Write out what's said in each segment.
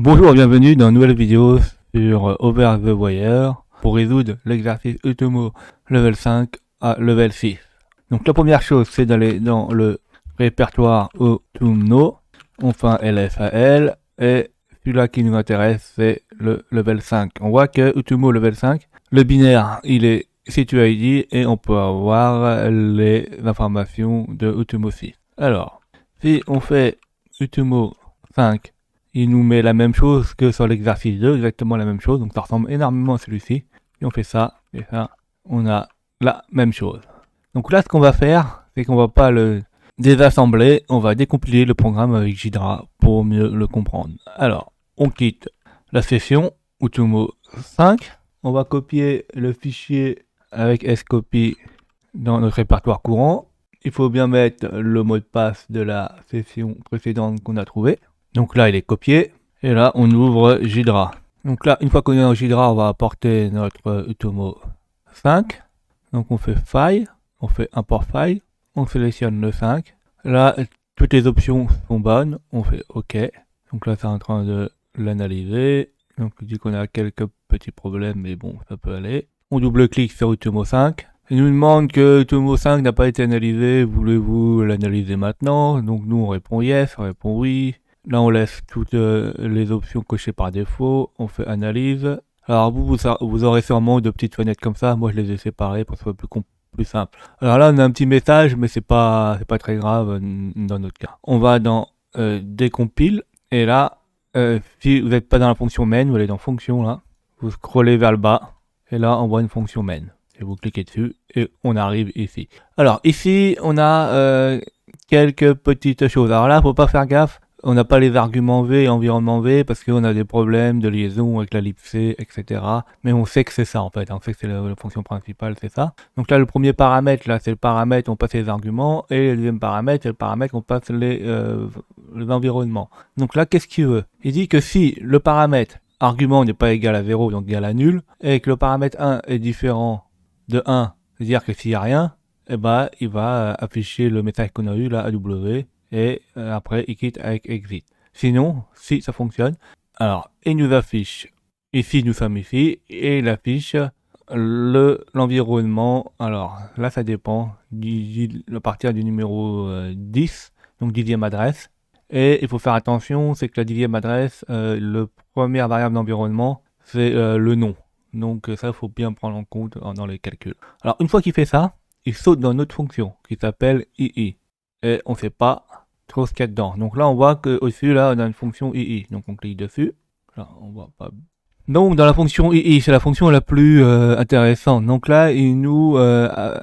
Bonjour, bienvenue dans une nouvelle vidéo sur Over the Wire pour résoudre l'exercice Utomo level 5 à level 6. Donc la première chose, c'est d'aller dans le répertoire Utomo, on fait un LFAL et celui-là qui nous intéresse, c'est le level 5. On voit que Utomo level 5, le binaire, il est situé ID et on peut avoir les informations de Utomo 6. Alors, si on fait Utomo 5, il nous met la même chose que sur l'exercice 2, exactement la même chose, donc ça ressemble énormément à celui-ci. Et on fait ça, et ça, on a la même chose. Donc là, ce qu'on va faire, c'est qu'on va pas le désassembler, on va décompiler le programme avec Jidra pour mieux le comprendre. Alors, on quitte la session Utomo 5, on va copier le fichier avec scopy dans notre répertoire courant. Il faut bien mettre le mot de passe de la session précédente qu'on a trouvé. Donc là, il est copié. Et là, on ouvre Jidra. Donc là, une fois qu'on est dans Jidra, on va apporter notre Utomo 5. Donc on fait File, on fait Import File, on sélectionne le 5. Là, toutes les options sont bonnes, on fait OK. Donc là, c'est en train de l'analyser. Donc il dit qu'on a quelques petits problèmes, mais bon, ça peut aller. On double-clique sur Utomo 5. Il nous demande que Utomo 5 n'a pas été analysé, voulez-vous l'analyser maintenant? Donc nous, on répond yes, on répond oui. Là, on laisse toutes les options cochées par défaut. On fait analyse. Alors, vous aurez sûrement de petites fenêtres comme ça. Moi, je les ai séparées pour que ce soit plus simple. Alors là, on a un petit message, mais c'est pas très grave dans notre cas. On va dans décompile. Et là, si vous n'êtes pas dans la fonction main, vous allez dans fonction là. Vous scrollez vers le bas. Et là, on voit une fonction main. Et vous cliquez dessus. Et on arrive ici. Alors, ici, on a quelques petites choses. Alors là, faut pas faire gaffe. On n'a pas les arguments V et environnement V parce qu'on a des problèmes de liaison avec la libc, etc. Mais on sait que c'est ça en fait, on sait que c'est la fonction principale, c'est ça. Donc là, le premier paramètre, là, c'est le paramètre, on passe les arguments, et le deuxième paramètre, c'est le paramètre, on passe les environnements. Donc là, qu'est-ce qu'il veut? Il dit que si le paramètre argument n'est pas égal à 0, donc égal à nul, et que le paramètre 1 est différent de 1, c'est-à-dire que s'il n'y a rien, eh ben, il va afficher le message qu'on a eu là, AW, et après il quitte avec exit. Sinon, si ça fonctionne, alors il nous affiche ici, nous sommes ici, et il affiche l'environnement. Alors là, ça dépend à partir du numéro 10, donc 10e adresse. Et il faut faire attention, c'est que la 10e adresse, le première variable d'environnement, c'est le nom. Donc ça, il faut bien prendre en compte dans les calculs. Alors une fois qu'il fait ça, il saute dans notre fonction qui s'appelle ii. Et on ne sait pas trop ce qu'il y a dedans. Donc là, on voit qu'au-dessus, là, on a une fonction ii. Donc on clique dessus. Là, on voit pas. Donc dans la fonction ii, c'est la fonction la plus intéressante. Donc là, il nous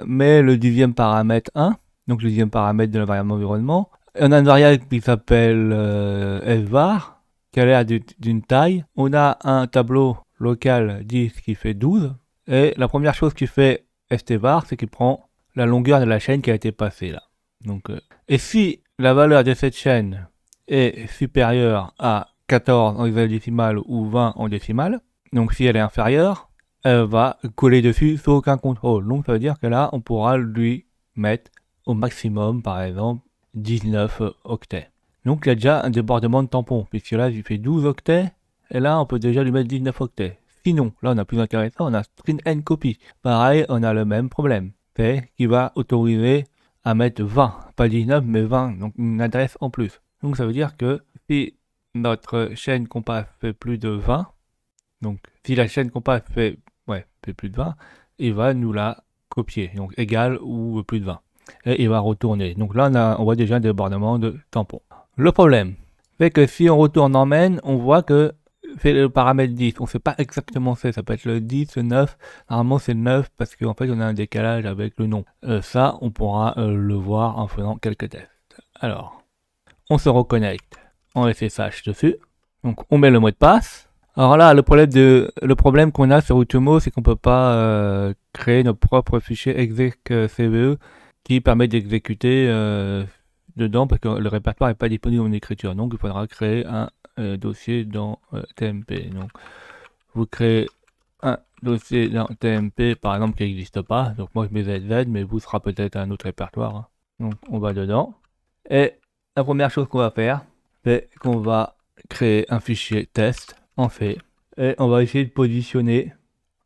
met le 10e paramètre 1. Donc le 10e paramètre de la variable environnement. On a une variable qui s'appelle svar, qui a l'air d'une taille. On a un tableau local 10 qui fait 12. Et la première chose qu'il fait stvar, c'est qu'il prend la longueur de la chaîne qui a été passée là. Donc, et si la valeur de cette chaîne est supérieure à 14 en hexadécimal ou 20 en décimale, donc si elle est inférieure, elle va coller dessus sans aucun contrôle. Donc ça veut dire que là, on pourra lui mettre au maximum, par exemple, 19 octets. Donc il y a déjà un débordement de tampon, puisque là, il fait 12 octets, et là, on peut déjà lui mettre 19 octets. Sinon, là, on a plus intéressant, on a string n copy. Pareil, on a le même problème. C'est qui va autoriser à mettre 20, pas 19 mais 20, donc une adresse en plus. Donc ça veut dire que si notre chaîne compas fait plus de 20, donc si la chaîne compas fait plus de 20, il va nous la copier, donc égal ou plus de 20. Et il va retourner. Donc là on voit déjà un débordement de tampon. Le problème, c'est que si on retourne en main, on voit que c'est le paramètre 10. On ne sait pas exactement c'est. Ça peut être le 10, le 9. Normalement, c'est le 9 parce qu'en fait, on a un décalage avec le nom. Ça, on pourra le voir en faisant quelques tests. Alors, on se reconnecte en SSH dessus. Donc, on met le mot de passe. Alors là, le problème qu'on a sur Utomo, c'est qu'on ne peut pas créer notre propre fichier exec.cve qui permet d'exécuter dedans parce que le répertoire n'est pas disponible en écriture. Donc, il faudra créer un dossier dans TMP. Donc, vous créez un dossier dans TMP, par exemple, qui n'existe pas. Donc, moi, je mets ZZ, mais vous sera peut-être un autre répertoire. Hein. Donc, on va dedans. Et la première chose qu'on va faire, c'est qu'on va créer un fichier test en C. Et on va essayer de positionner.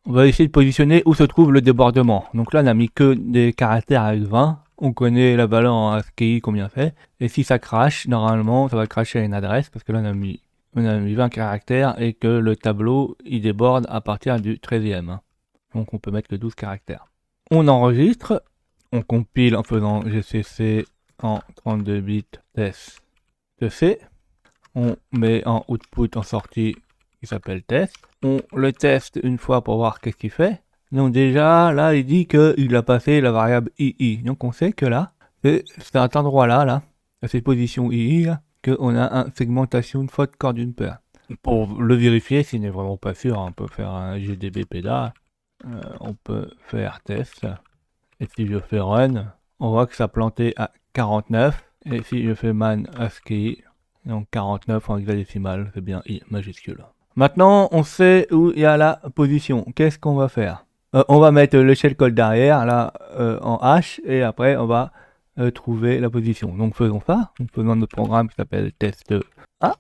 On va essayer de positionner où se trouve le débordement. Donc là, on n'a mis que des caractères avec 20. On connaît la valeur en ASCII, combien fait. Et si ça crache, normalement, ça va cracher à une adresse. Parce que là, on a mis 20 caractères et que le tableau, il déborde à partir du 13e. Donc on peut mettre que 12 caractères. On enregistre. On compile en faisant GCC en 32 bits test de C. On met en output en sortie qui s'appelle test. On le teste une fois pour voir qu'est-ce qu'il fait. Donc déjà, là, il dit qu'il a passé la variable II. Donc on sait que là, c'est à cet endroit-là, à cette position II, qu'on a une segmentation de faute coordonnées pair. Pour le vérifier, s'il n'est vraiment pas sûr, on peut faire un GDB PEDA. On peut faire test. Et si je fais run, on voit que ça a planté à 49. Et si je fais man ASCII, donc 49 en hexadécimal, c'est bien I majuscule. Maintenant, on sait où il y a la position. Qu'est-ce qu'on va faire? On va mettre le shellcode derrière, là, en H, et après, on va trouver la position. Donc, faisons ça. Faisons notre programme qui s'appelle test A.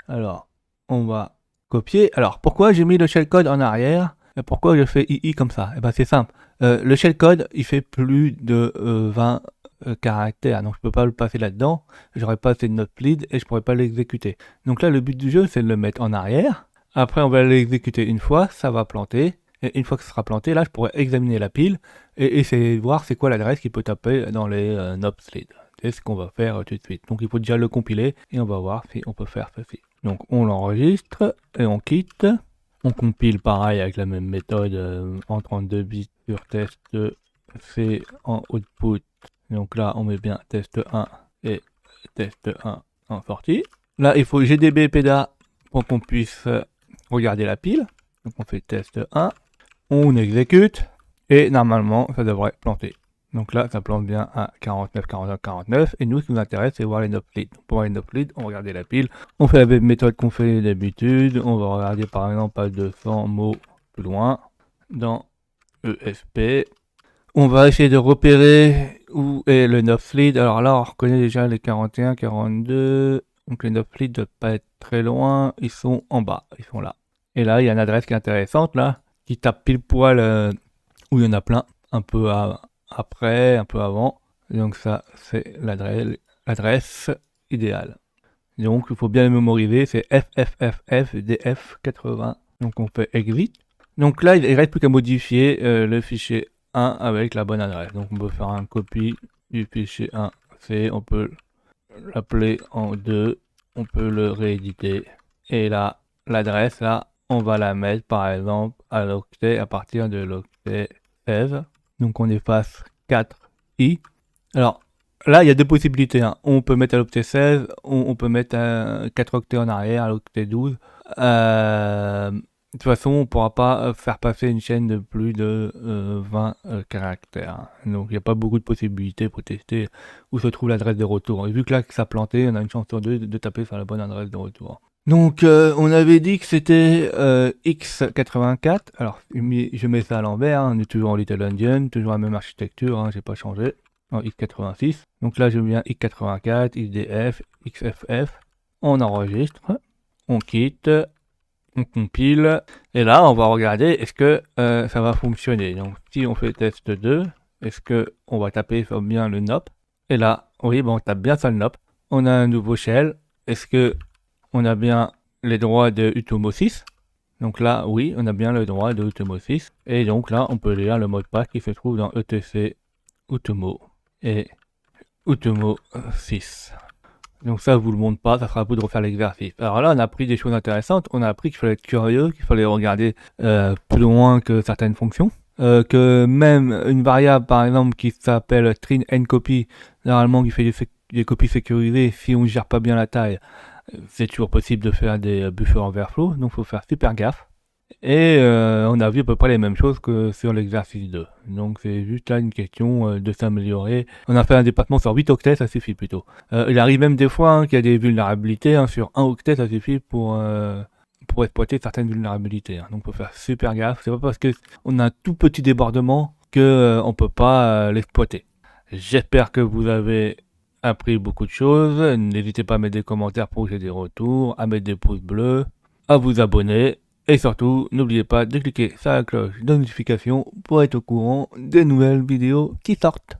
Alors, on va copier. Alors, pourquoi j'ai mis le shellcode en arrière? Et pourquoi je fais II comme ça? Eh ben, c'est simple. Le shellcode, il fait plus de 20 caractères, donc je peux pas le passer là-dedans. J'aurais pas assez de noteplead et je pourrais pas l'exécuter. Donc là, le but du jeu, c'est de le mettre en arrière. Après, on va l'exécuter une fois, ça va planter. Et une fois que ça sera planté, là, je pourrais examiner la pile et essayer de voir c'est quoi l'adresse qui peut taper dans les noteplead. C'est ce qu'on va faire tout de suite. Donc il faut déjà le compiler et on va voir si on peut faire ceci. Donc on l'enregistre et on quitte. On compile pareil avec la même méthode en 32 bits sur test C en output. Donc là, on met bien test 1 et test 1 en sortie. Là, il faut GDB PEDA pour qu'on puisse regarder la pile. Donc on fait test 1, on exécute et normalement, ça devrait planter. Donc là, ça plante bien à 49, 49, 49. Et nous, ce qui nous intéresse, c'est voir les noteplead. Pour voir les noteplead, on va regarder la pile. On fait la même méthode qu'on fait d'habitude. On va regarder par exemple à 200 mots plus loin dans ESP. On va essayer de repérer où est le noteplead. Alors là, on reconnaît déjà les 41, 42. Donc les noteplead ne doivent pas être très loin. Ils sont en bas, ils sont là. Et là, il y a une adresse qui est intéressante là, qui tape pile poil où il y en a plein, un peu après, un peu avant. Donc ça, c'est l'adresse idéale. Donc il faut bien le mémoriser, c'est FFFFDF80. Donc on fait exit. Donc là, il reste plus qu'à modifier le fichier 1 avec la bonne adresse. Donc on peut faire un copie du fichier 1. On peut l'appeler en 2. On peut le rééditer. Et là, l'adresse, là, on va la mettre par exemple à l'octet à partir de l'octet 16. Donc on efface 4i. Alors là, il y a deux possibilités. Hein. On peut mettre à l'octet 16, on peut mettre 4 octets en arrière à l'octet 12. De toute façon, on ne pourra pas faire passer une chaîne de plus de 20 caractères. Donc il n'y a pas beaucoup de possibilités pour tester où se trouve l'adresse de retour. Et vu que là, que ça a planté, on a une chance sur deux de taper sur la bonne adresse de retour. Donc on avait dit que c'était x84. Alors je mets ça à l'envers, hein. On est toujours en Little Endian, toujours la même architecture, hein, j'ai pas changé. En x86. Donc là je mets x84, xdf, xff. On enregistre, on quitte, on compile. Et là on va regarder est-ce que ça va fonctionner. Donc si on fait test 2, est-ce que on va taper sur bien le NOP. Et là, oui, bon, on tape bien sur le NOP. On a un nouveau shell. Est-ce que on a bien les droits de Utomo 6. Donc là, oui, on a bien le droit de Utomo 6. Et donc là, on peut lire le mot de passe qui se trouve dans etc Utomo et Utomo 6. Donc ça, je vous le montre pas, ça sera à vous de refaire l'exercice. Alors là, on a appris des choses intéressantes. On a appris qu'il fallait être curieux, qu'il fallait regarder plus loin que certaines fonctions. Que même une variable, par exemple, qui s'appelle string ncopy, normalement, qui fait des copies sécurisées, si on ne gère pas bien la taille, c'est toujours possible de faire des buffer overflow, donc il faut faire super gaffe. Et on a vu à peu près les mêmes choses que sur l'exercice 2. Donc c'est juste là une question de s'améliorer. On a fait un dépassement sur 8 octets, ça suffit plutôt. Il arrive même des fois qu'il y a des vulnérabilités, hein, sur 1 octet ça suffit pour exploiter certaines vulnérabilités. Hein. Donc il faut faire super gaffe. C'est pas parce qu'on a un tout petit débordement qu'on ne peut pas l'exploiter. J'espère que vous avez appris beaucoup de choses. N'hésitez pas à mettre des commentaires pour que j'ai des retours, à mettre des pouces bleus, à vous abonner. Et surtout, n'oubliez pas de cliquer sur la cloche de notification pour être au courant des nouvelles vidéos qui sortent.